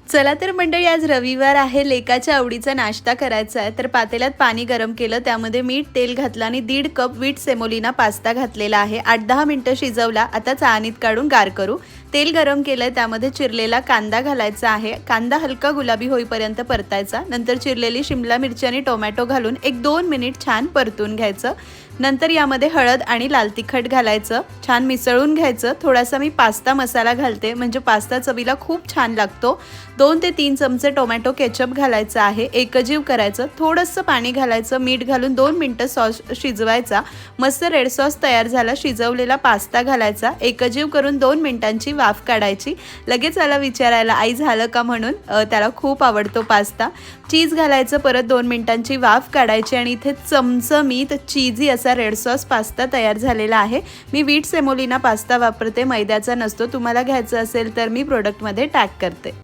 चला तर मंडळी, आज रविवार आहे, लेकाच्या आवडीचा नाश्ता करायचा आहे। तर पातेल्यात पाणी गरम केलं, त्यामध्ये मीठ तेल घातलं आणि 1.5 कप व्हीट सेमोलिना पास्ता घातलेला आहे। 8-10 मिनिटं शिजवला। आता चाळणीत काढून गार करू। तेल गरम केलंय, त्यामध्ये चिरलेला कांदा घालायचा आहे। कांदा हलका गुलाबी होईपर्यंत परतायचा। नंतर चिरलेली शिमला मिरची आणि टोमॅटो घालून 1-2 मिनिट छान परतून घ्यायचं। नंतर यामध्ये हळद आणि लाल तिखट घालायचं, छान मिसळून घ्यायचं। थोडासा मी पास्ता मसाला घालते, म्हणजे पास्ता चवीला खूप छान लागतो। 2 ते 3 चमचे टोमॅटो केचप घालायचा आहे, एकजीव करायचं। थोडंसं पाणी घालायचं, मीठ घालून 2 मिनिटं सॉस शिजवायचा। मस्त रेड सॉस तयार झाला। शिजवलेला पास्ता घालायचा, एकजीव करून 2 मिनिटांची वाफ काढायची। लगेच आला विचारायला, आई झालं का म्हणून। त्याला खूप आवडतो पास्ता। चीज घालायचं, परत 2 मिनिटांची वाफ काढायची आणि इथे चमचमीत चीजी असा रेड सॉस पास्ता तयार झालेला आहे। मी व्हीट सेमोलिना पास्ता वापरते, मैद्याचा नसतो। तुम्हाला घ्यायचा असेल तर मी प्रोडक्टमध्ये टॅग करते।